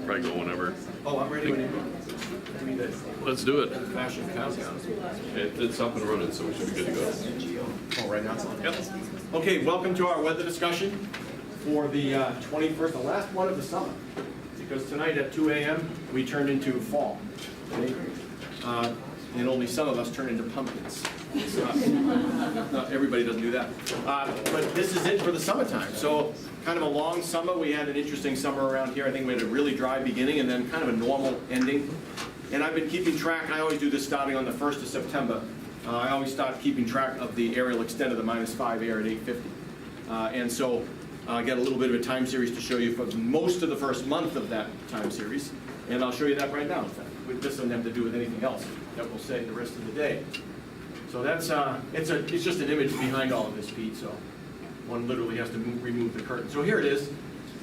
Probably go whenever. Oh, I'm ready when you go. Let's do it. Fashion countdown. It's up and running, so we should be good to go. Oh, right now it's on? Yep. Okay, welcome to our weather discussion for the 21st, the last one of the summer. Because tonight at 2 a.m. we turned into fall. Okay? And only some of us turn into pumpkins. Not everybody doesn't do that. But this is it for the summertime. So kind of a long summer. We had an interesting summer around here. I think we had a really dry beginning and then kind of a normal ending. And I've been keeping track. I always do this starting on the 1st of September. I always start keeping track of the aerial extent of the -5 air at 850. And so I got a little bit of a time series to show you for most of the first month of that time series. And I'll show you that right now, in fact. This doesn't have to do with anything else that we'll say the rest of the day. So that's, it's just an image behind all of this, Pete, so one literally has to remove the curtain. So here it is.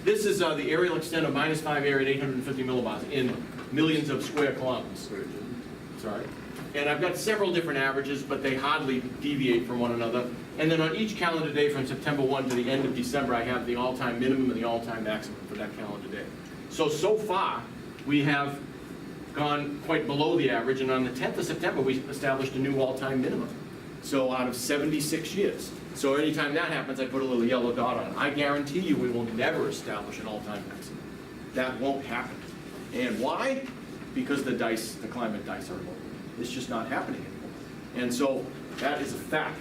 This is the aerial extent of -5 air at 850 millibars in millions of square kilometers. Sorry. And I've got several different averages, but they hardly deviate from one another. And then on each calendar day from September 1 to the end of December, I have the all-time minimum and the all-time maximum for that calendar day. So far, we have gone quite below the average, and on the 10th of September, we established a new all-time minimum. So out of 76 years. So anytime that happens, I put a little yellow dot on it. I guarantee you we will never establish an all-time maximum. That won't happen. And why? Because the climate dice are low. It's just not happening anymore. And so that is a fact.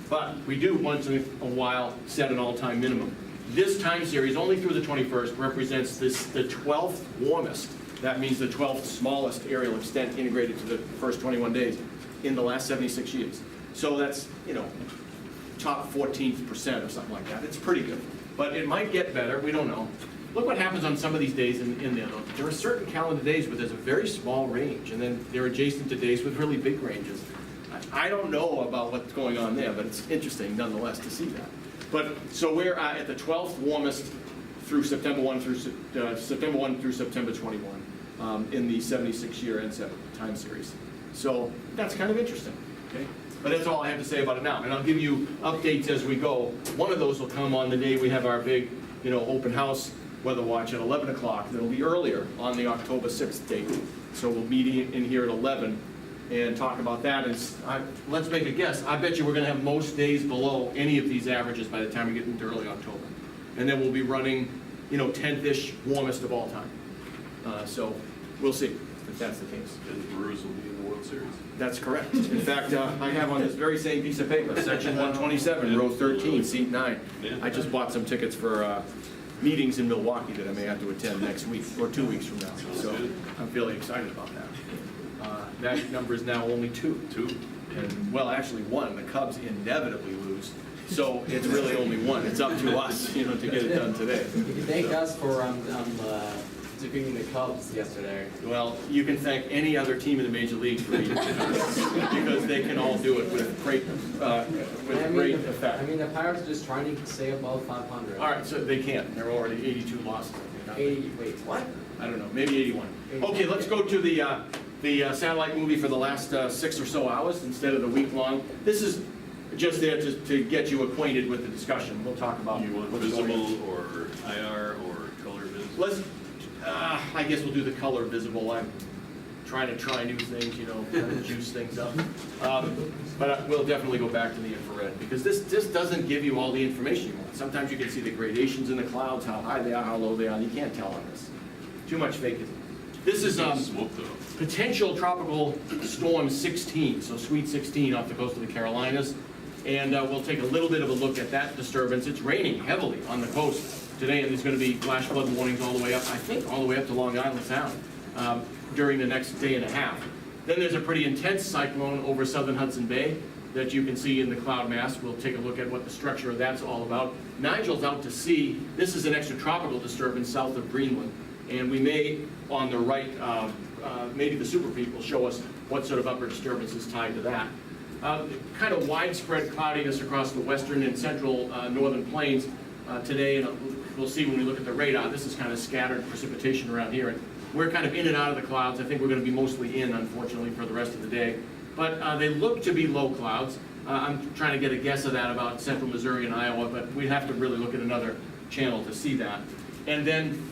But we do once in a while set an all-time minimum. This time series, only through the 21st, represents the 12th warmest. That means the 12th smallest aerial extent integrated to the first 21 days in the last 76 years. So that's, top 14th% or something like that. It's pretty good. But it might get better, we don't know. Look what happens on some of these days in there, though. There are certain calendar days where there's a very small range, and then they're adjacent to days with really big ranges. I don't know about what's going on there, but it's interesting nonetheless to see that. But so we're at the 12th warmest through September 1 through September 21 in the 76-year NSEP time series. So that's kind of interesting. Okay. But that's all I have to say about it now. And I'll give you updates as we go. One of those will come on the day we have our big, open house weather watch at 11 o'clock. That'll be earlier on the October 6th date. So we'll meet in here at 11 and talk about that. And let's make a guess. I bet you we're going to have most days below any of these averages by the time we get into early October. And then we'll be running, 10th-ish warmest of all time. So we'll see if that's the case. And the Brewers will be in the World Series. That's correct. In fact, I have on this very same piece of paper, section 127, row 13, seat 9. I just bought some tickets for meetings in Milwaukee that I may have to attend next week, or 2 weeks from now. So I'm fairly excited about that. That number is now only 2. And, well, actually 1. The Cubs inevitably lose. So it's really only 1. It's up to us, to get it done today. Thank us for defeating the Cubs yesterday. Well, you can thank any other team in the major leagues for beating the Cubs because they can all do it with great effect. I mean, the Pirates are just trying to stay above 500. All right, so they can't. They're already 82 losses. 80. Wait, what? I don't know. Maybe 81. Okay, let's go to the satellite movie for the last 6 or so hours instead of the week long. This is just there to get you acquainted with the discussion. We'll talk about You want visible or IR or color visible? I guess we'll do the color visible. I'm trying to try new things, kind of juice things up. But we'll definitely go back to the infrared because this doesn't give you all the information you want. Sometimes you can see the gradations in the clouds, how high they are, how low they are. You can't tell on this. Too much fakeism. This is potential tropical storm 16, so Sweet 16 off the coast of the Carolinas. And we'll take a little bit of a look at that disturbance. It's raining heavily on the coast today, and there's going to be flash flood warnings all the way up, I think, all the way up to Long Island Sound during the next day and a half. Then there's a pretty intense cyclone over southern Hudson Bay that you can see in the cloud mass. We'll take a look at what the structure of that's all about. Nigel's out to sea. This is an extratropical disturbance south of Greenland, and we may, on the right, maybe the super peak will show us what sort of upper disturbance is tied to that. Kind of widespread cloudiness across the western and central northern plains today, and we'll see when we look at the radar. This is kind of scattered precipitation around here, and we're kind of in and out of the clouds. I think we're going to be mostly in, unfortunately, for the rest of the day. But they look to be low clouds. I'm trying to get a guess of that about central Missouri and Iowa, but we'd have to really look at another channel to see that. And then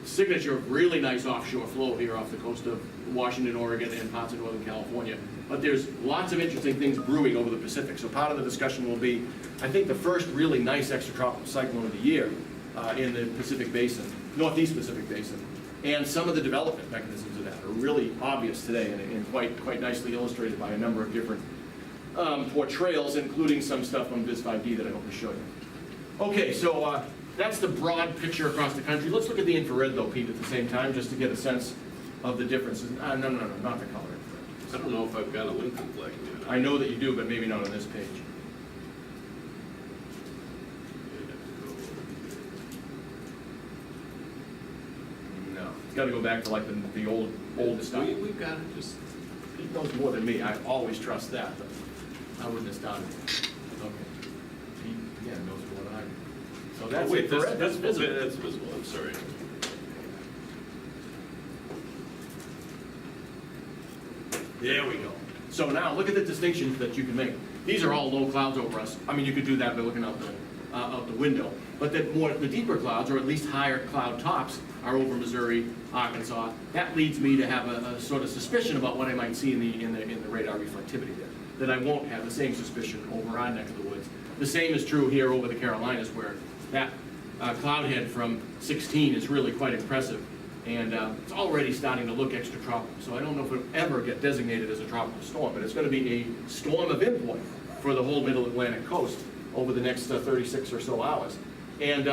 signature of really nice offshore flow here off the coast of Washington, Oregon, and parts of Northern California. But there's lots of interesting things brewing over the Pacific. So part of the discussion will be, I think, the first really nice extratropical cyclone of the year in the Pacific Basin, Northeast Pacific Basin. And some of the development mechanisms of that are really obvious today and quite nicely illustrated by a number of different portrayals, including some stuff on Viz 5D that I hope to show you. Okay, so that's the broad picture across the country. Let's look at the infrared though, Pete, at the same time, just to get a sense of the differences. No, not the color infrared. I don't know if I've got a Lincoln flag yet. I know that you do, but maybe not on this page. No, it's got to go back to like the old stuff. We've got it just. He knows more than me. I always trust that, but I wouldn't have started. Okay. He, yeah, knows more than I do. So that's Wait, infrared. That's visible. That's visible, I'm sorry. There we go. So now, look at the distinctions that you can make. These are all low clouds over us. I mean, you could do that by looking out the window. But the deeper clouds, or at least higher cloud tops, are over Missouri, Arkansas. That leads me to have a sort of suspicion about what I might see in the radar reflectivity there. That I won't have the same suspicion over our neck of the woods. The same is true here over the Carolinas, where that cloud head from 16 is really quite impressive. And it's already starting to look extratropical. So I don't know if it'll ever get designated as a tropical storm, but it's going to be a storm of import for the whole middle Atlantic coast over the next 36 or so hours. And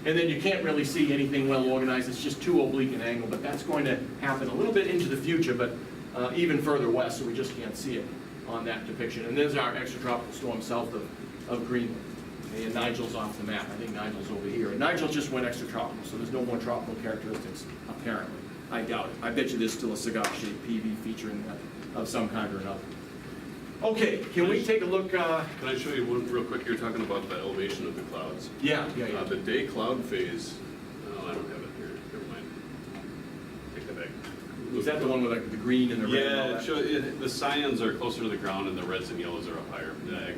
then you can't really see anything well organized. It's just too oblique an angle, but that's going to happen a little bit into the future, but even further west, so we just can't see it on that depiction. And there's our extratropical storm south of Greenland. And Nigel's off the map. I think Nigel's over here. And Nigel just went extratropical, so there's no more tropical characteristics, apparently. I doubt it. I bet you there's still a cigar-shaped PV feature in that of some kind or another. Okay, can we take a look? Can I show you one real quick? You're talking about the elevation of the clouds. Yeah. The day cloud phase, oh, I don't have it here. Never mind. Take that back. Is that the one with like the green and the red? And all Yeah, that? the cyans are closer to the ground and the reds and yellows are up higher.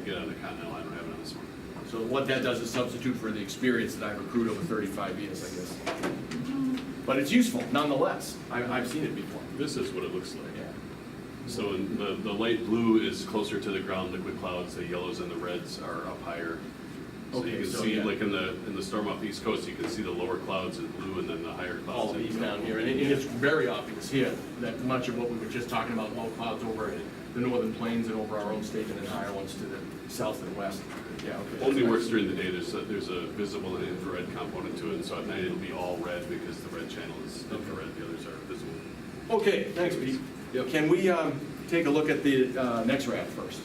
Get on the continental, I don't have it on this one. So what that does is substitute for the experience that I've accrued over 35 years, I guess. But it's useful, nonetheless. I've seen it before. This is what it looks like. Yeah. So in the light blue is closer to the ground liquid clouds, the yellows and the reds are up higher. So Okay, you can so see, yeah. like in the storm off the East Coast, you can see the lower clouds in blue and then the higher clouds. All of in these yellow. down here, and it's very obvious here that much of what we were just talking about, low clouds over the northern plains and over our own state, and then higher ones to the south and west. Yeah, okay. Only works during the day. There's a visible and infrared component to it, and so at night it'll be all red because the red channel is infrared, the others are visible. Okay, thanks, Pete. Yep. Can we take a look at the next rad first?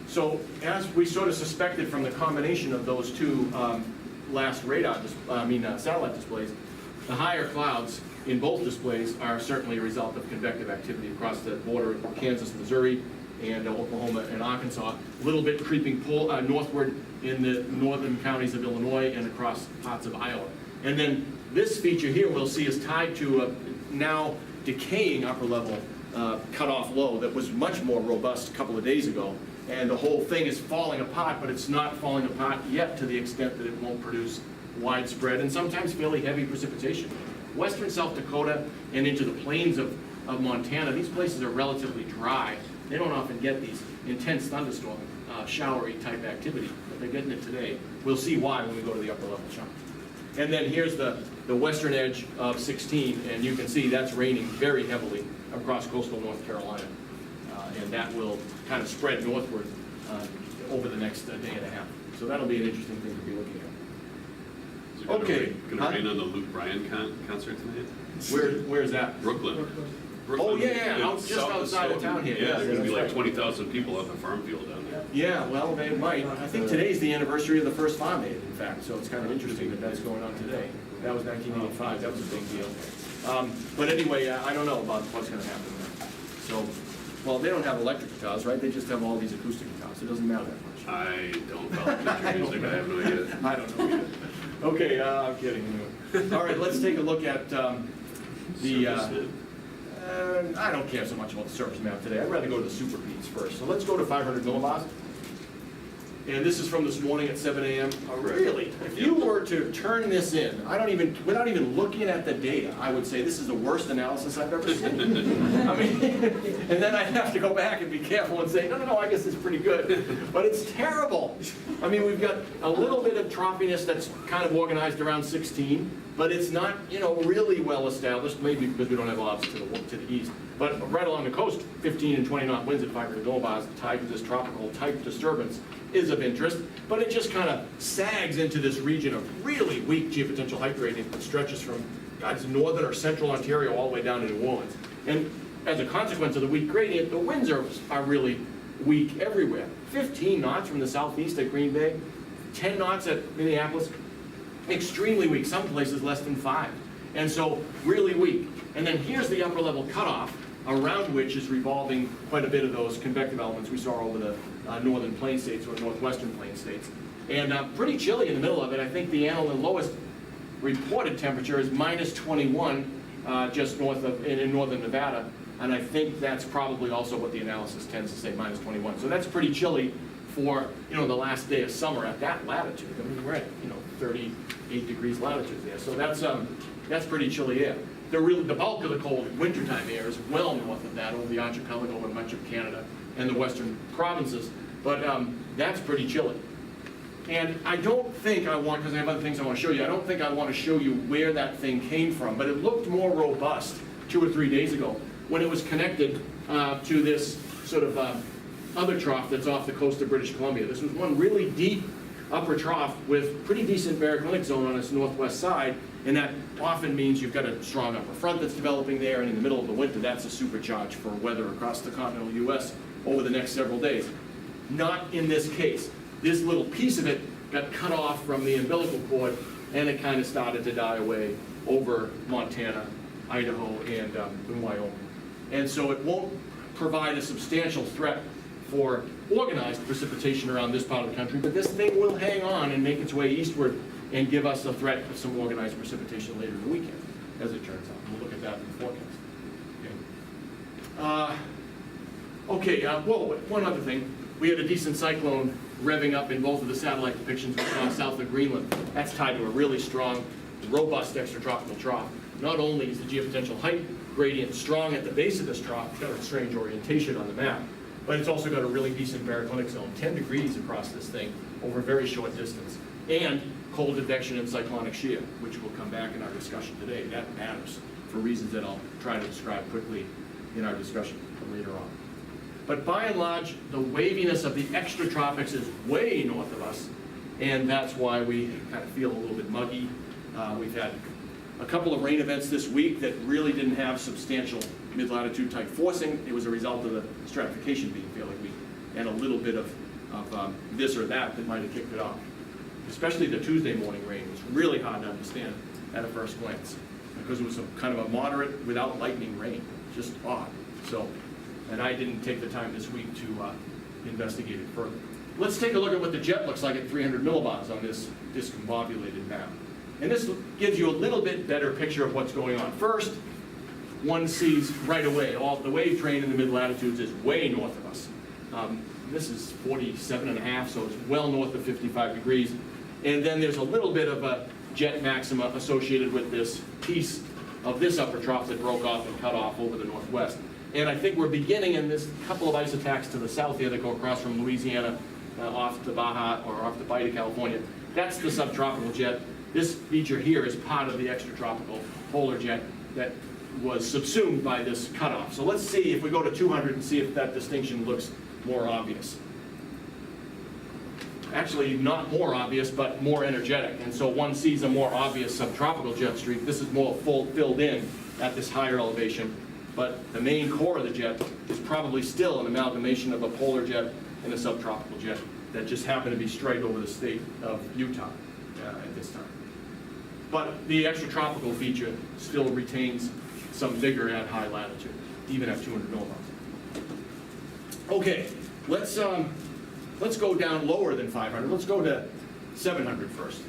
So, as we sort of suspected from the combination of those two last satellite displays, the higher clouds in both displays are certainly a result of convective activity across the border of Kansas, Missouri, and Oklahoma and Arkansas. A little bit creeping northward in the northern counties of Illinois and across parts of Iowa. And then this feature here we'll see is tied to a now decaying upper level cutoff low that was much more robust a couple of days ago. And the whole thing is falling apart, but it's not falling apart yet to the extent that it won't produce widespread and sometimes fairly heavy precipitation. Western South Dakota and into the plains of Montana, these places are relatively dry. They don't often get these intense thunderstorm, showery type activity, but they're getting it today. We'll see why when we go to the upper level chunk. And then here's the western edge of 16, and you can see that's raining very heavily across coastal North Carolina. And that will kind of spread northward over the next day and a half. So that'll be an interesting thing to be looking at. Is it gonna Okay. rain on the Luke Bryan concert tonight? Where's that? Brooklyn. Oh, yeah, It's just outside of town here. Yeah, there's gonna be like that's 20,000 people at the farm field down there. Yeah, well, they might. I think today's the anniversary of the first farm aid, in fact, so it's kind of interesting that that's going on today. That was 1985, that was a big deal. But anyway, I don't know about what's gonna happen there. So, well, they don't have electric guitars, right? They just have all these acoustic guitars. It doesn't matter that much. I don't follow country music, I have no idea. I don't know either. Okay, I'm kidding. All right, let's take a look at I don't care so much about the surface map today. I'd rather go to the super P's first. So let's go to 500 millibars. And this is from this morning at 7 a.m. Really, if you were to turn this in, without even looking at the data, I would say this is the worst analysis I've ever seen. I mean, and then I'd have to go back and be careful and say, no, I guess it's pretty good. But it's terrible. I mean, we've got a little bit of troughiness that's kind of organized around 16, but it's not, really well established, maybe because we don't have obs to the east. But right along the coast, 15 and 20 knot winds at 500 millibars tied to this tropical type disturbance is of interest, but it just kind of sags into this region of really weak geopotential height gradient that stretches from northern or central Ontario all the way down to New Orleans. And as a consequence of the weak gradient, the winds are really weak everywhere. 15 knots from the southeast at Green Bay, 10 knots at Minneapolis, extremely weak, some places less than 5. And so really weak. And then here's the upper level cutoff, around which is revolving quite a bit of those convective elements we saw over the northern plain states or northwestern plain states. And pretty chilly in the middle of it. I think the lowest reported temperature is minus 21 just north of, in northern Nevada. And I think that's probably also what the analysis tends to say, minus 21. So that's pretty chilly for, the last day of summer at that latitude. I mean, we're at, 38 degrees latitude there. So that's pretty chilly air. The bulk of the cold wintertime air is well north of that, over the archipelago and much of Canada and the western provinces. But that's pretty chilly. And I don't think I want, because I have other things I want to show you, I don't think I want to show you where that thing came from, but it looked more robust 2 or 3 days ago when it was connected to this sort of other trough that's off the coast of British Columbia. This was one really deep upper trough with pretty decent baroclinic zone on its northwest side, and that often means you've got a strong upper front that's developing there, and in the middle of the winter, that's a supercharge for weather across the continental U.S. over the next several days. Not in this case. This little piece of it got cut off from the umbilical cord, and it kind of started to die away over Montana, Idaho, and Wyoming. And so it won't provide a substantial threat for organized precipitation around this part of the country, but this thing will hang on and make its way eastward and give us a threat of some organized precipitation later in the weekend, as it turns out. We'll look at that in the forecast. Whoa, one other thing. We had a decent cyclone revving up in both of the satellite depictions we saw south of Greenland. That's tied to a really strong, robust extratropical trough. Not only is the geopotential height gradient strong at the base of this trough, it's got a strange orientation on the map, but it's also got a really decent baroclinic zone, 10 degrees across this thing over a very short distance, and cold advection and cyclonic shear, which will come back in our discussion today. That matters for reasons that I'll try to describe quickly in our discussion later on. But by and large, the waviness of the extratropics is way north of us, and that's why we kind of feel a little bit muggy. We've had a couple of rain events this week that really didn't have substantial mid-latitude type forcing. It was a result of the stratification being fairly weak, and a little bit of this or that might have kicked it off. Especially the Tuesday morning rain was really hard to understand at a first glance, because it was kind of a moderate without lightning rain, just odd. So, and I didn't take the time this week to investigate it further. Let's take a look at what the jet looks like at 300 millibars on this discombobulated map. And this gives you a little bit better picture of what's going on. First, one sees right away, the wave train in the mid-latitudes is way north of us. This is 47.5, so it's well north of 55 degrees. And then there's a little bit of a jet maxima associated with this piece of this upper trough that broke off and cut off over the northwest. And I think we're beginning in this couple of ice attacks to the south here that go across from Louisiana off to Baja or off to Bight, California. That's the subtropical jet. This feature here is part of the extratropical polar jet that was subsumed by this cutoff. So let's see if we go to 200 and see if that distinction looks more obvious. Actually, not more obvious, but more energetic. And so one sees a more obvious subtropical jet streak. This is more filled in at this higher elevation. But the main core of the jet is probably still an amalgamation of a polar jet and a subtropical jet that just happened to be straight over the state of Utah at this time. But the extratropical feature still retains some vigor at high latitude, even at 200 millibars. Okay, let's go down lower than 500. Let's go to 700 first.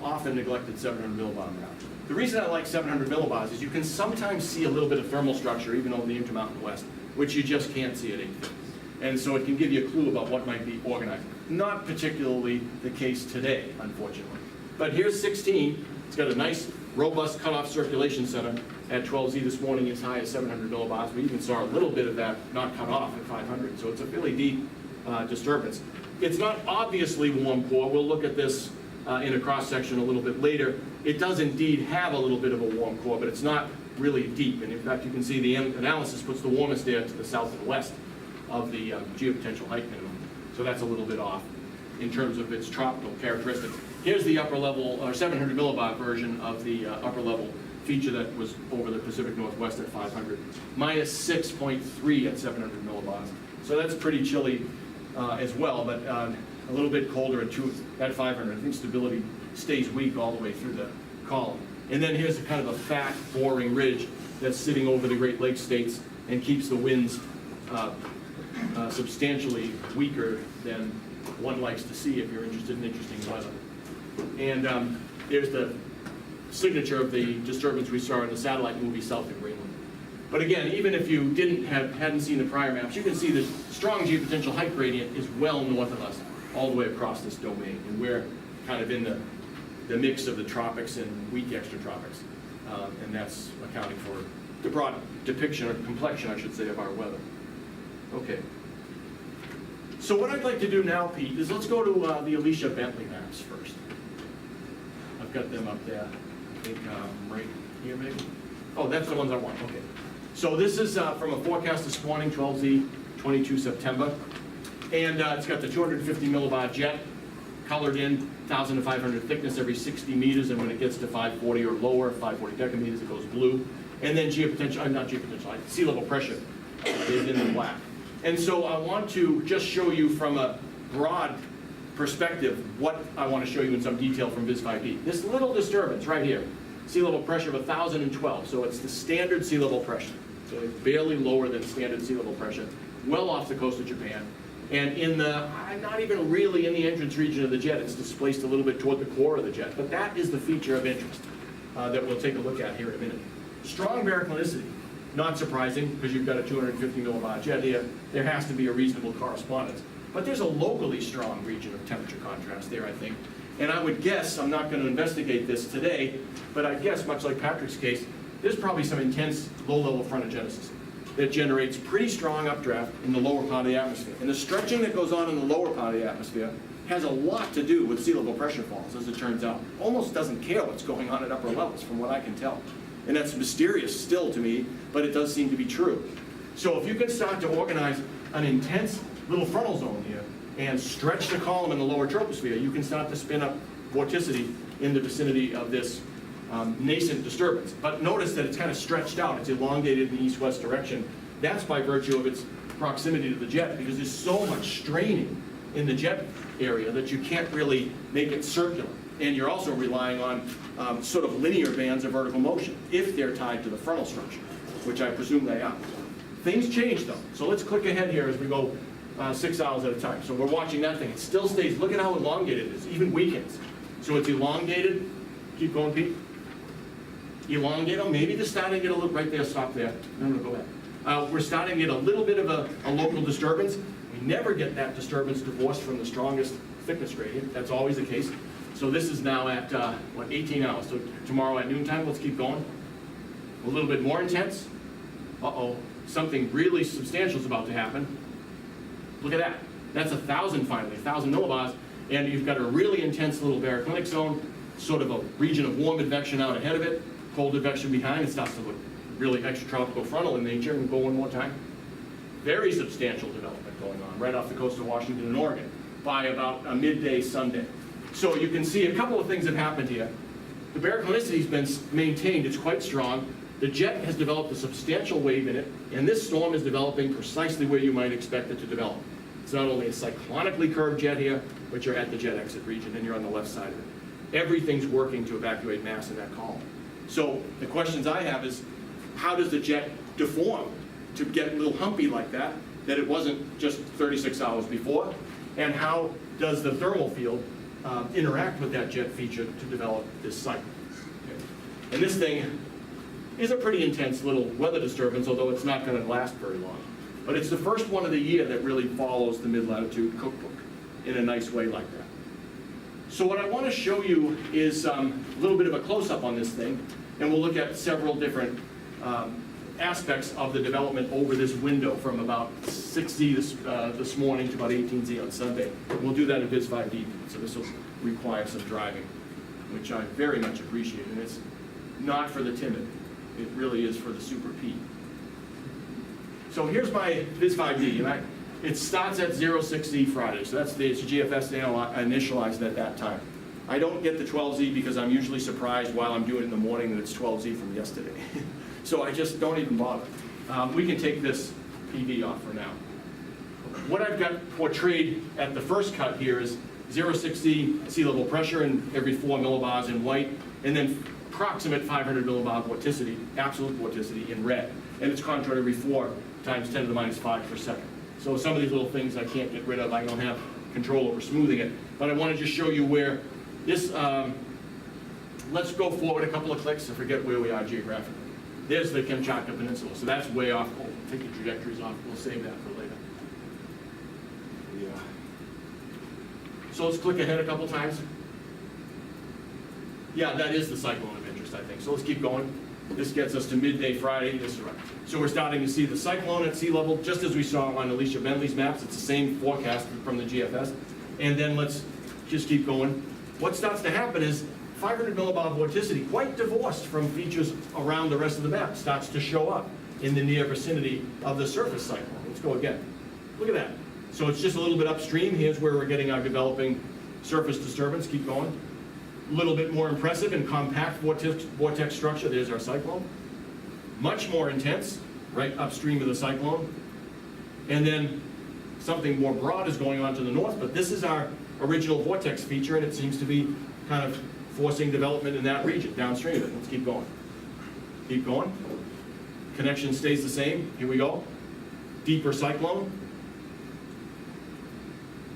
Often neglected 700 millibar map. The reason I like 700 millibars is you can sometimes see a little bit of thermal structure even over the Intermountain West, which you just can't see at 850. And so it can give you a clue about what might be organized. Not particularly the case today, unfortunately. But here's 16. It's got a nice, robust cutoff circulation center at 12Z this morning, as high as 700 millibars. We even saw a little bit of that not cut off at 500, so it's a fairly deep disturbance. It's not obviously warm core. We'll look at this in a cross-section a little bit later. It does indeed have a little bit of a warm core, but it's not really deep. And in fact, you can see the analysis puts the warmest air to the south and west of the geopotential height minimum. So that's a little bit off in terms of its tropical characteristics. Here's the upper level, or 700 millibar version of the upper level feature that was over the Pacific Northwest at 500. Minus 6.3 at 700 millibars. So that's pretty chilly as well, but a little bit colder at 500. I think stability stays weak all the way through the column. And then here's kind of a fat, boring ridge that's sitting over the Great Lakes states and keeps the winds substantially weaker than one likes to see if you're interested in interesting weather. And there's the signature of the disturbance we saw in the satellite movie South of Greenland. But again, even if you hadn't seen the prior maps, you can see the strong geopotential height gradient is well north of us, all the way across this domain. And we're kind of in the mix of the tropics and weak extratropics. And that's accounting for the broad depiction, or complexion, I should say, of our weather. Okay. So what I'd like to do now, Pete, is let's go to the Alicia Bentley maps first. I've got them up there. I think right here, maybe? Oh, that's the ones I want. Okay. So this is from a forecast this morning, 12Z, 22 September. And it's got the 250 millibar jet, colored in, 1,000 to 500 thickness every 60 meters, and when it gets to 540 or lower, 540 decameters, it goes blue. And then sea level pressure is in the black. And so I want to just show you from a broad perspective what I want to show you in some detail from Vis 5D. This little disturbance right here, sea level pressure of 1,012, so it's the standard sea level pressure. So it's barely lower than standard sea level pressure, well off the coast of Japan. And in the, not even really in the entrance region of the jet, it's displaced a little bit toward the core of the jet. But that is the feature of interest that we'll take a look at here in a minute. Strong baroclinicity, not surprising, because you've got a 250 millibar jet here. There has to be a reasonable correspondence. But there's a locally strong region of temperature contrast there, I think. And I would guess, I'm not going to investigate this today, but I guess, much like Patrick's case, there's probably some intense low-level frontogenesis that generates pretty strong updraft in the lower part of the atmosphere. And the stretching that goes on in the lower part of the atmosphere has a lot to do with sea level pressure falls, as it turns out. Almost doesn't care what's going on at upper levels, from what I can tell. And that's mysterious still to me, but it does seem to be true. So if you can start to organize an intense little frontal zone here and stretch the column in the lower troposphere, you can start to spin up vorticity in the vicinity of this nascent disturbance. But notice that it's kind of stretched out. It's elongated in the east-west direction. That's by virtue of its proximity to the jet, because there's so much straining in the jet area that you can't really make it circular. And you're also relying on sort of linear bands of vertical motion, if they're tied to the frontal structure, which I presume they are. Things change, though. So let's click ahead here as we go 6 hours at a time. So we're watching that thing. It still stays. Look at how elongated it is, even weekends. So it's elongated. Keep going, Pete. Elongate them. Maybe they're starting to get a little, right there, stop there. No, go ahead. We're starting to get a little bit of a local disturbance. We never get that disturbance divorced from the strongest thickness gradient. That's always the case. So this is now at, 18 hours. So tomorrow at noontime, let's keep going. A little bit more intense. Uh-oh, something really substantial is about to happen. Look at that. That's 1,000 finally, 1,000 millibars. And you've got a really intense little baroclinic zone, sort of a region of warm advection out ahead of it, cold advection behind. It starts to look really extratropical frontal in nature. And go one more time. Very substantial development going on right off the coast of Washington and Oregon by about a midday Sunday. So you can see a couple of things have happened here. The baroclinicity has been maintained. It's quite strong. The jet has developed a substantial wave in it, and this storm is developing precisely where you might expect it to develop. It's not only a cyclonically curved jet here, but you're at the jet exit region, and you're on the left side of it. Everything's working to evacuate mass in that column. So the questions I have is, how does the jet deform to get a little humpy like that it wasn't just 36 hours before? And how does the thermal field interact with that jet feature to develop this cycle? Okay. And this thing is a pretty intense little weather disturbance, although it's not going to last very long. But it's the first one of the year that really follows the mid-latitude cookbook in a nice way like that. So what I want to show you is a little bit of a close-up on this thing, and we'll look at several different aspects of the development over this window from about 6Z this morning to about 18Z on Sunday. We'll do that in Viz 5D, so this will require some driving, which I very much appreciate, and it's not for the timid. It really is for the super P. So here's my Viz 5D, and it starts at 06Z Friday, so it's GFS initialized at that time. I don't get the 12Z because I'm usually surprised while I'm doing it in the morning that it's 12Z from yesterday. So I just don't even bother. We can take this PV off for now. What I've got portrayed at the first cut here is 06Z sea level pressure and every 4 millibars in white, and then approximate 500 millibar vorticity, absolute vorticity in red. And it's contoured every 4 times 10 to the minus 5 per second. So some of these little things I can't get rid of. I don't have control over smoothing it. But I want to just show you where this, let's go forward a couple of clicks and forget where we are geographically. There's the Kamchatka Peninsula, so that's way off. Oh, take the trajectories off. We'll save that for later. Yeah. So let's click ahead a couple times. Yeah, that is the cyclone of interest, I think. So let's keep going. This gets us to midday Friday. This is right. So we're starting to see the cyclone at sea level, just as we saw on Alicia Bentley's maps. It's the same forecast from the GFS. And then let's just keep going. What starts to happen is 500 millibar vorticity, quite divorced from features around the rest of the map, starts to show up in the near vicinity of the surface cyclone. Let's go again. Look at that. So it's just a little bit upstream. Here's where we're getting our developing surface disturbance. Keep going. A little bit more impressive and compact vortex structure. There's our cyclone. Much more intense, right upstream of the cyclone. And then something more broad is going on to the north, but this is our original vortex feature, and it seems to be kind of forcing development in that region, downstream of it. Let's keep going. Keep going. Connection stays the same. Here we go. Deeper cyclone.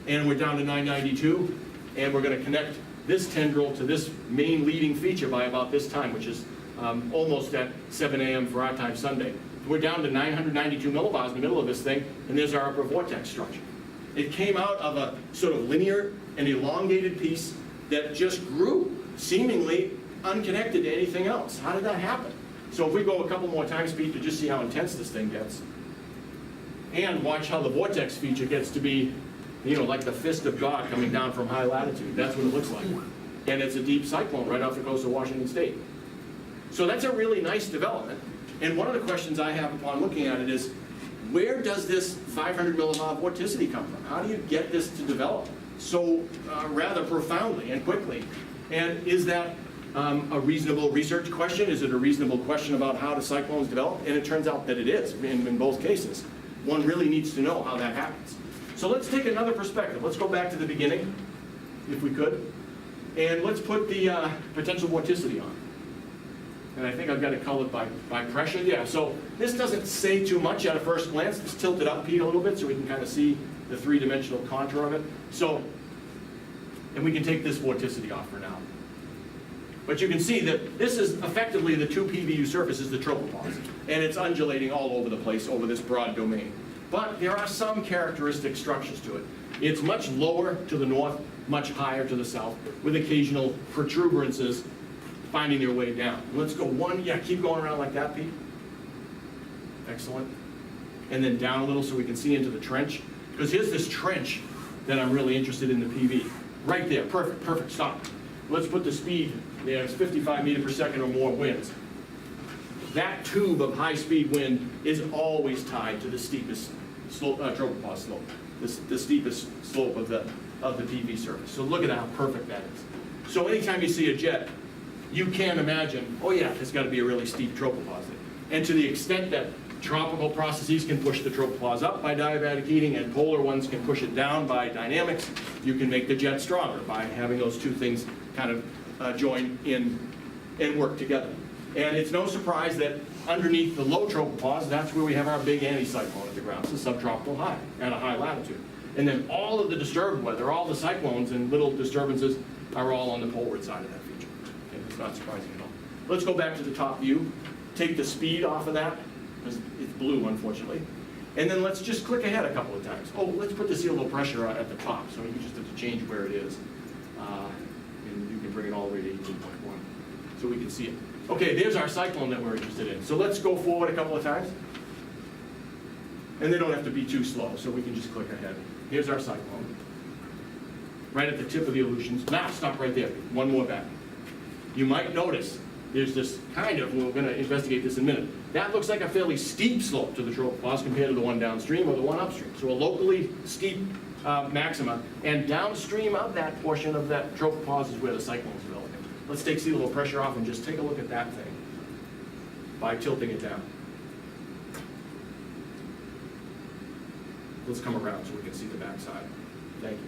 And we're down to 992, and we're going to connect this tendril to this main leading feature by about this time, which is almost at 7 a.m. for our time Sunday. We're down to 992 millibars in the middle of this thing, and there's our upper vortex structure. It came out of a sort of linear and elongated piece that just grew, seemingly unconnected to anything else. How did that happen? So if we go a couple more times speed to just see how intense this thing gets, and watch how the vortex feature gets to be, you know, like the fist of God coming down from high latitude. That's what it looks like. And it's a deep cyclone right off the coast of Washington State. So that's a really nice development. And one of the questions I have upon looking at it is, where does this 500 millibar vorticity come from? How do you get this to develop so rather profoundly and quickly? And is that a reasonable research question? Is it a reasonable question about how do cyclones develop? And it turns out that it is in both cases. One really needs to know how that happens. So let's take another perspective. Let's go back to the beginning, if we could. And let's put the potential vorticity on. And I think I've got it colored by pressure. Yeah, so this doesn't say too much at a first glance. Let's tilt it up, Pete, a little bit so we can kind of see the three-dimensional contour of it. So, and we can take this vorticity off for now. But you can see that this is effectively the 2 PVU surface is the tropopause. And it's undulating all over the place over this broad domain. But there are some characteristic structures to it. It's much lower to the north, much higher to the south, with occasional protuberances finding their way down. Let's go one, yeah, keep going around like that, Pete. Excellent. And then down a little so we can see into the trench. Because here's this trench that I'm really interested in the PV. Right there, perfect, perfect, stop. Let's put the speed there, it's 55 meters per second or more winds. That tube of high-speed wind is always tied to the steepest slope, tropopause slope, the steepest slope of the PV surface. So look at how perfect that is. So anytime you see a jet, you can imagine, oh yeah, there's got to be a really steep tropopause there. And to the extent that tropical processes can push the tropopause up by diabatic heating and polar ones can push it down by dynamics, you can make the jet stronger by having those two things kind of join in and work together. And it's no surprise that underneath the low tropopause, that's where we have our big anticyclone at the ground. It's a subtropical high at a high latitude. And then all of the disturbed weather, all the cyclones and little disturbances are all on the poleward side of that feature. Okay, it's not surprising at all. Let's go back to the top view. Take the speed off of that, because it's blue, unfortunately. And then let's just click ahead a couple of times. Oh, let's put the seal low pressure at the top, so you just have to change where it is. And you can bring it all the way to 18.1, so we can see it. Okay, there's our cyclone that we're interested in. So let's go forward a couple of times. And they don't have to be too slow, so we can just click ahead. Here's our cyclone. Right at the tip of the illusions. Now, stop right there. One more back. You might notice there's this kind of, we're going to investigate this in a minute, that looks like a fairly steep slope to the tropopause compared to the one downstream or the one upstream. So a locally steep maxima, and downstream of that portion of that tropopause is where the cyclone is developing. Let's take sea level pressure off and just take a look at that thing by tilting it down. Let's come around so we can see the backside. Thank you.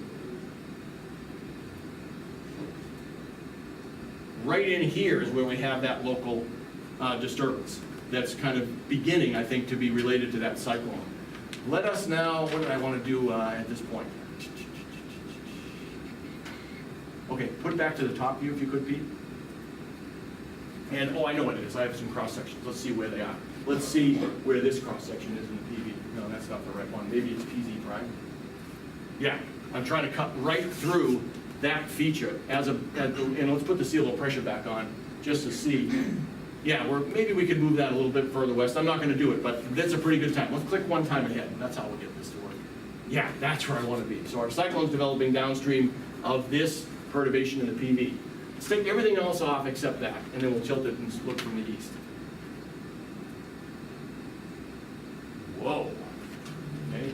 Right in here is where we have that local disturbance that's kind of beginning, I think, to be related to that cyclone. Let us now, what did I want to do at this point? Okay, put it back to the top view if you could, Pete. And, oh, I know what it is. I have some cross sections. Let's see where they are. Let's see where this cross section is in the PV. No, that's not the right one. Maybe it's PZ prime. Yeah, I'm trying to cut right through that feature and let's put the seal low pressure back on just to see. Yeah, maybe we could move that a little bit further west. I'm not going to do it, but that's a pretty good time. Let's click one time ahead, and that's how we'll get this to work. Yeah, that's where I want to be. So our cyclone's developing downstream of this perturbation in the PV. Let's take everything else off except that, and then we'll tilt it and look from the east. Whoa. Okay.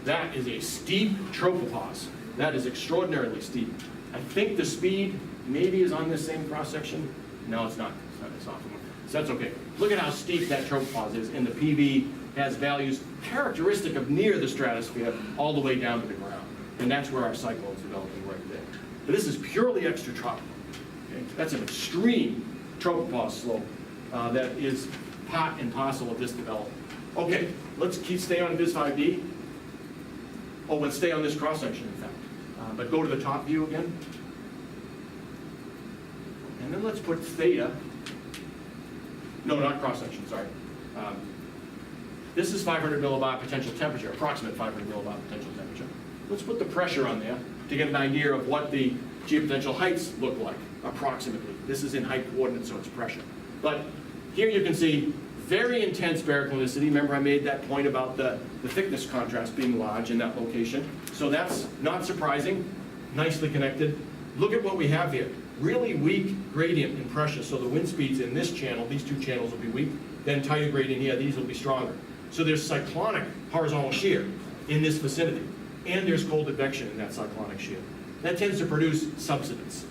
That is a steep tropopause. That is extraordinarily steep. I think the speed maybe is on this same cross-section. No, it's not. It's off. So that's okay. Look at how steep that tropopause is, and the PV has values characteristic of near the stratosphere all the way down to the ground. And that's where our cyclone is developing right there. But this is purely extratropical. Okay? That's an extreme tropopause slope that is part and parcel of this development. Okay, let's stay on Vis 5D. Oh, let's stay on this cross-section, in fact. But go to the top view again. And then let's put theta. No, not cross-section, sorry. This is 500 millibar potential temperature, approximate 500 millibar potential temperature. Let's put the pressure on there to get an idea of what the geopotential heights look like, approximately. This is in height coordinates, so it's pressure. But here you can see very intense baroclinicity. Remember I made that point about the thickness contrast being large in that location. So that's not surprising, nicely connected. Look at what we have here. Really weak gradient in pressure. So the wind speeds in this channel, these two channels will be weak. Then tighter gradient here, these will be stronger. So there's cyclonic horizontal shear in this vicinity. And there's cold advection in that cyclonic shear. That tends to produce subsidence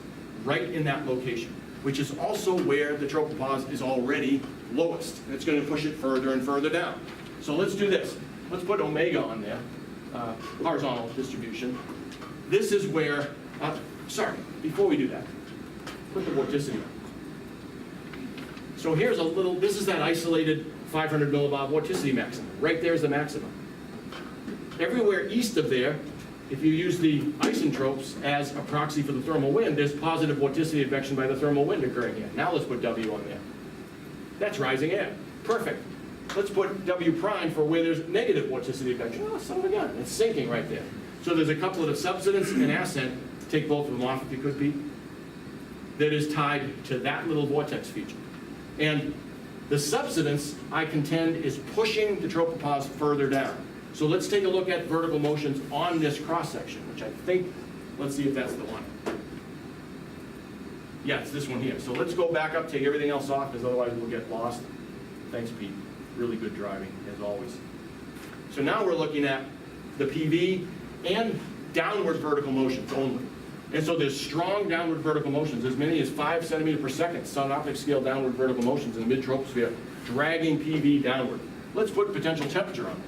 right in that location, which is also where the tropopause is already lowest. And it's going to push it further and further down. So let's do this. Let's put omega on there, horizontal distribution. This is where, sorry, before we do that, put the vorticity on. So here's a little, this is that isolated 500 millibar vorticity maximum. Right there's the maximum. Everywhere east of there, if you use the isentropes as a proxy for the thermal wind, there's positive vorticity advection by the thermal wind occurring here. Now let's put W on there. That's rising air. Perfect. Let's put W prime for where there's negative vorticity advection. Oh, son of a gun. It's sinking right there. So there's a couple of subsidence and ascent. Take both of them off if you could, Pete. That is tied to that little vortex feature. And the subsidence, I contend, is pushing the tropopause further down. So let's take a look at vertical motions on this cross-section, which I think, let's see if that's the one. Yeah, it's this one here. So let's go back up, take everything else off, because otherwise we'll get lost. Thanks, Pete. Really good driving, as always. So now we're looking at the PV and downward vertical motions only. And so there's strong downward vertical motions, as many as 5 centimeters per second, sun-optic scale downward vertical motions in the mid-troposphere, dragging PV downward. Let's put potential temperature on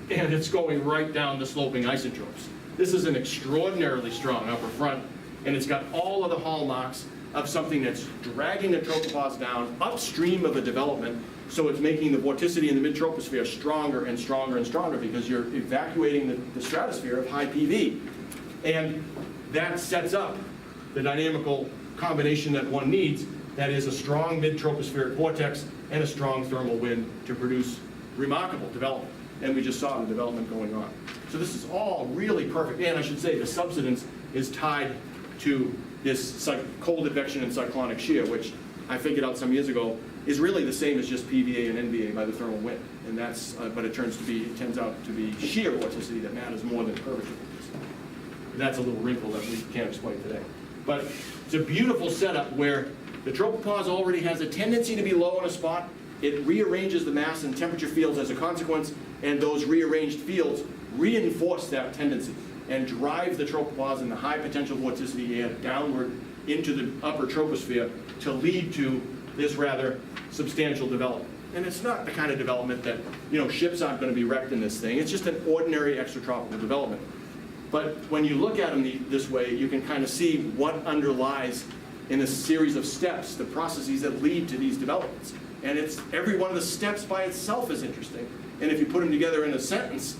there. And it's going right down the sloping isotropes. This is an extraordinarily strong upper front, and it's got all of the hallmarks of something that's dragging the tropopause down upstream of a development, so it's making the vorticity in the mid-troposphere stronger and stronger and stronger because you're evacuating the stratosphere of high PV. And that sets up the dynamical combination that one needs that is a strong mid-tropospheric vortex and a strong thermal wind to produce remarkable development. And we just saw the development going on. So this is all really perfect. And I should say the subsidence is tied to this cold advection and cyclonic shear, which I figured out some years ago is really the same as just PVA and NVA by the thermal wind. And that's, but it turns out to be shear vorticity that matters more than curvature vorticity. That's a little wrinkle that we can't explain today. But it's a beautiful setup where the tropopause already has a tendency to be low in a spot. It rearranges the mass and temperature fields as a consequence, and those rearranged fields reinforce that tendency and drive the tropopause and the high potential vorticity air downward into the upper troposphere to lead to this rather substantial development. And it's not the kind of development that, ships aren't going to be wrecked in this thing. It's just an ordinary extratropical development. But when you look at them this way, you can kind of see what underlies in a series of steps, the processes that lead to these developments. And every one of the steps by itself is interesting. And if you put them together in a sentence,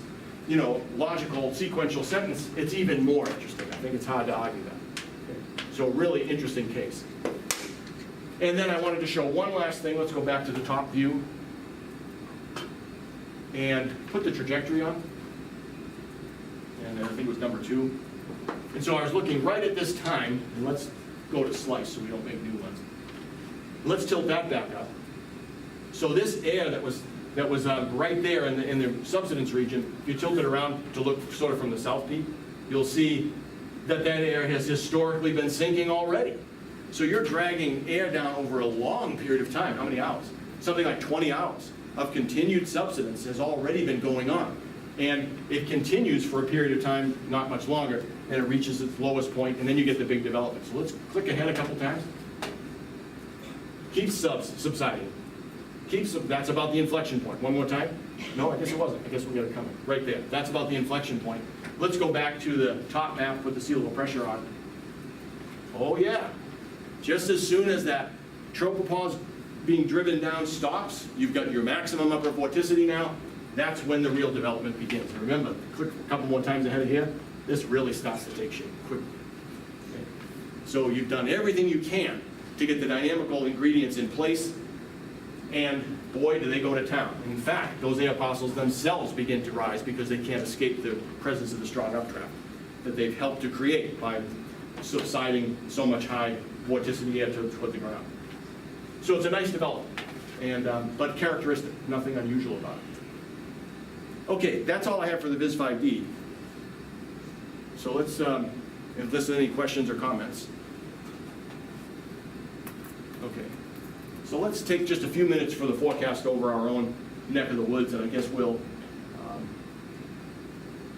logical, sequential sentence, it's even more interesting. I think it's hard to argue that. Okay. So a really interesting case. And then I wanted to show one last thing. Let's go back to the top view and put the trajectory on. And I think it was number 2. And so I was looking right at this time, and let's go to slice so we don't make new ones. Let's tilt that back up. So this air that was right there in the subsidence region, if you tilt it around to look sort of from the south peak, you'll see that air has historically been sinking already. So you're dragging air down over a long period of time. How many hours? Something like 20 hours of continued subsidence has already been going on. And it continues for a period of time, not much longer, and it reaches its lowest point, and then you get the big development. So let's click ahead a couple times. Keeps subsiding. That's about the inflection point. One more time. No, I guess it wasn't. I guess we got it coming. Right there. That's about the inflection point. Let's go back to the top map with the sea level pressure on. Oh yeah. Just as soon as that tropopause being driven down stops, you've got your maximum upper vorticity now. That's when the real development begins. And remember, click a couple more times ahead of here. This really starts to take shape quickly. Okay. So you've done everything you can to get the dynamical ingredients in place, and boy, do they go to town. In fact, those air parcels themselves begin to rise because they can't escape the presence of the strong updraft that they've helped to create by subsiding so much high vorticity air toward the ground. So it's a nice development, and but characteristic, nothing unusual about it. Okay, that's all I have for the Viz 5D. So let's, if there's any questions or comments. Okay, so let's take just a few minutes for the forecast over our own neck of the woods, and I guess we'll,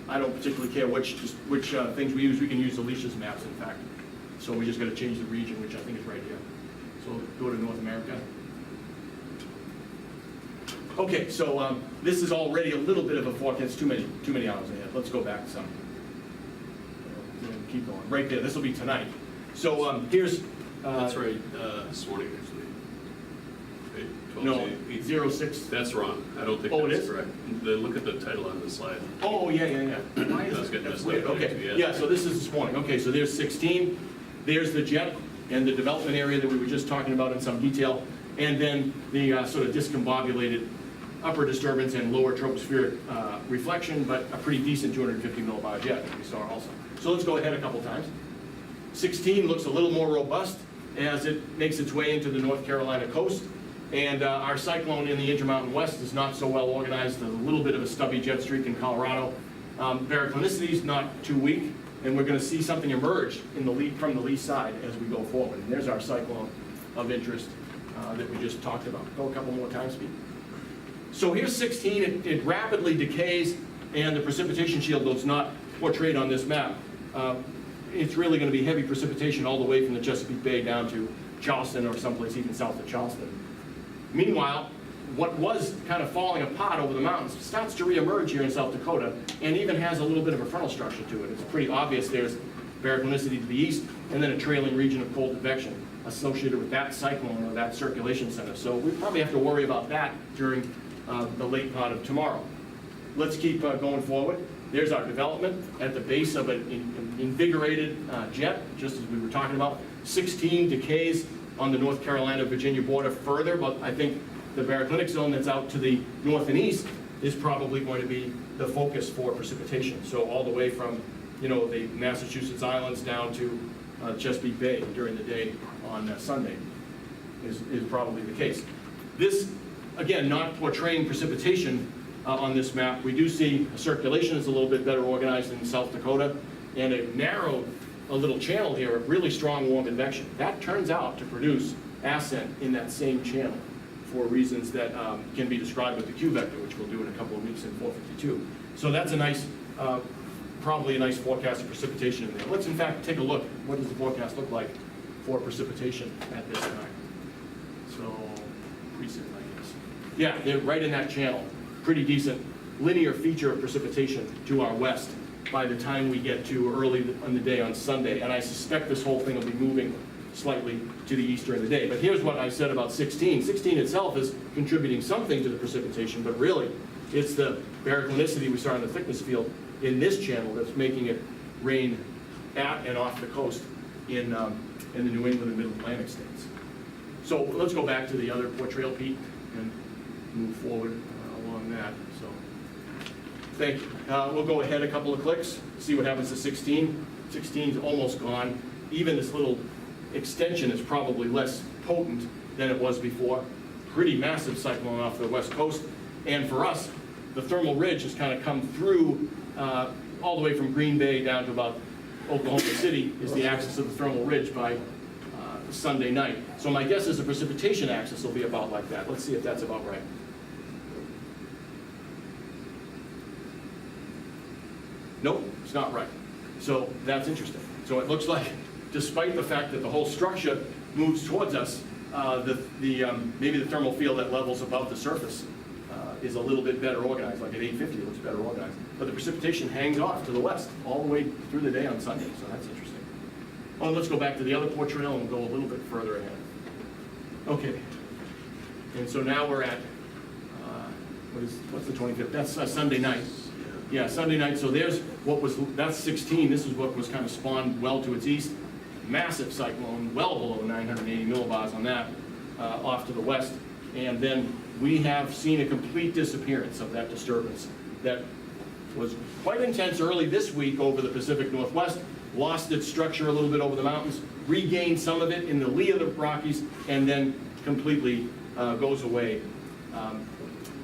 I don't particularly care which things we use. We can use Alicia's maps, in fact. So we just got to change the region, which I think is right here. So go to North America. Okay, so this is already a little bit of a forecast. Too many hours ahead. Let's go back some. Keep going. Right there. This will be tonight. So here's. That's right. This morning, actually. Okay, 12 No, 06. That's wrong. I don't think Oh, that's it is? correct. Look at the title on the slide. Oh, yeah. Why is That's it? getting That's messed weird. up. Okay, Yeah. yeah, so this is this morning. Okay, so there's 16. There's the jet and the development area that we were just talking about in some detail. And then the sort of discombobulated upper disturbance and lower tropospheric reflection, but a pretty decent 250 millibar jet that we saw also. So let's go ahead a couple times. 16 looks a little more robust as it makes its way into the North Carolina coast. And our cyclone in the Intermountain West is not so well organized. There's a little bit of a stubby jet streak in Colorado. Baroclinicity is not too weak, and we're going to see something emerge in the from the lee side as we go forward. And there's our cyclone of interest that we just talked about. Go a couple more times, Pete. So here's 16. It rapidly decays, and the precipitation shield, though it's not portrayed on this map, it's really going to be heavy precipitation all the way from the Chesapeake Bay down to Charleston or someplace even south of Charleston. Meanwhile, what was kind of falling apart over the mountains starts to reemerge here in South Dakota, and even has a little bit of a frontal structure to it. It's pretty obvious there's baroclinicity to the east, and then a trailing region of cold convection associated with that cyclone or that circulation center. So we probably have to worry about that during the late part of tomorrow. Let's keep going forward. There's our development at the base of an invigorated jet, just as we were talking about. 16 decays on the North Carolina-Virginia border further, but I think the baroclinic zone that's out to the north and east is probably going to be the focus for precipitation. So all the way from, you know, the Massachusetts Islands down to Chesapeake Bay during the day on Sunday is probably the case. This, again, not portraying precipitation on this map. We do see circulation is a little bit better organized in South Dakota, and it narrowed a little channel here of really strong warm convection. That turns out to produce ascent in that same channel for reasons that can be described with the Q vector, which we'll do in a couple of weeks in 452. So that's a nice, probably a nice forecast of precipitation in there. Let's in fact take a look. What does the forecast look like for precipitation at this time? So, precip, I guess. Yeah, they're right in that channel. Pretty decent linear feature of precipitation to our west by the time we get to early in the day on Sunday. And I suspect this whole thing will be moving slightly to the east during the day. But here's what I said about 16. 16 itself is contributing something to the precipitation, but really it's the baroclinicity we saw in the thickness field in this channel that's making it rain at and off the coast in the New England and Mid-Atlantic states. So let's go back to the other portrayal, Pete, and move forward along that. So thank you. We'll go ahead a couple of clicks, see what happens to 16. 16 is almost gone. Even this little extension is probably less potent than it was before. Pretty massive cyclone off the west coast. And for us, the thermal ridge has kind of come through all the way from Green Bay down to about Oklahoma City is the axis of the thermal ridge by Sunday night. So my guess is the precipitation axis will be about like that. Let's see if that's about right. Nope, it's not right. So that's interesting. So it looks like, despite the fact that the whole structure moves towards us, maybe the thermal field at levels above the surface is a little bit better organized, like at 850 it looks better organized. But the precipitation hangs off to the west all the way through the day on Sunday, so that's interesting. Oh, let's go back to the other portrayal and we'll go a little bit further ahead. Okay, and so now we're at, what's the 25th? That's Sunday night. Yeah, Sunday night, so that's 16, this is what was kind of spawned well to its east. Massive cyclone, well below 980 millibars on that, off to the west. And then we have seen a complete disappearance of that disturbance that was quite intense early this week over the Pacific Northwest, lost its structure a little bit over the mountains, regained some of it in the lee of the Rockies, and then completely goes away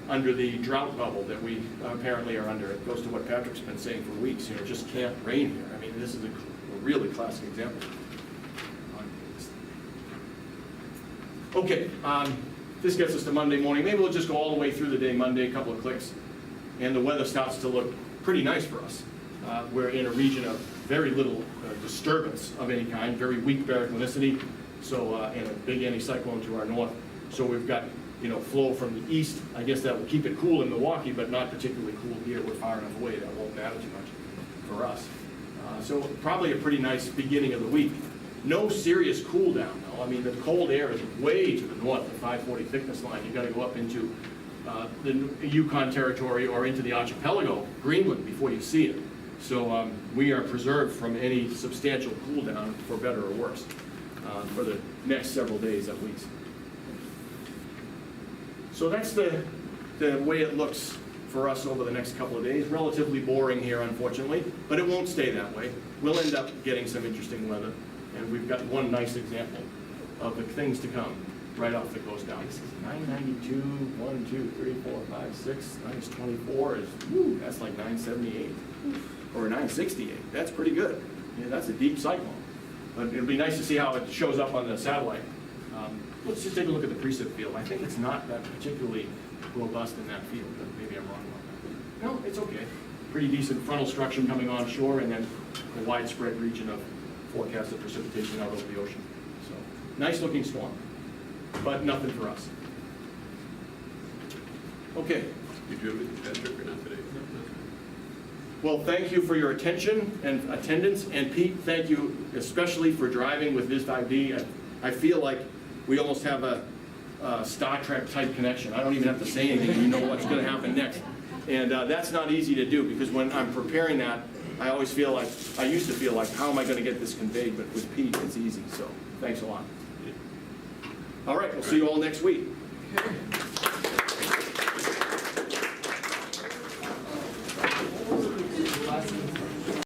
under the drought bubble that we apparently are under. It goes to what Patrick's been saying for weeks, you know, it just can't rain here. I mean, this is a really classic example. Okay, this gets us to Monday morning. Maybe we'll just go all the way through the day Monday, a couple of clicks, and the weather starts to look pretty nice for us. We're in a region of very little disturbance of any kind, very weak baroclinicity, so and a big anticyclone to our north. So we've got, you know, flow from the east. I guess that will keep it cool in Milwaukee, but not particularly cool here. We're far enough away that won't matter too much for us. So probably a pretty nice beginning of the week. No serious cool down though. I mean, the cold air is way to the north, the 540 thickness line. You've got to go up into the Yukon territory or into the archipelago, Greenland, before you see it. So we are preserved from any substantial cool down, for better or worse, for the next several days at least. So that's the way it looks for us over the next couple of days. Relatively boring here, unfortunately, but it won't stay that way. We'll end up getting some interesting weather, and we've got one nice example of the things to come right off the coast down. This is 992, 1, 2, 3, 4, 5, 6, minus 24 is, woo, that's like 978, or 968. That's pretty good. Yeah, that's a deep cyclone. But it'll be nice to see how it shows up on the satellite. Let's just take a look at the precip field. I think it's not that particularly robust in that field, but maybe I'm wrong about that. No, it's okay. Pretty decent frontal structure coming onshore, and then a widespread region of forecasted precipitation out over the ocean. So, nice looking storm, but nothing for us. Okay. Did you have anything, Patrick, or not today? Well, thank you for your attention and attendance, and Pete, thank you especially for driving with Viz 5D. I feel like we almost have a Star Trek type connection. I don't even have to say anything, you know what's going to happen next. And that's not easy to do, because when I'm preparing that, I always feel like, I used to feel like, how am I going to get this conveyed? But with Pete, it's easy, so thanks a lot. All right, we'll see you all next week.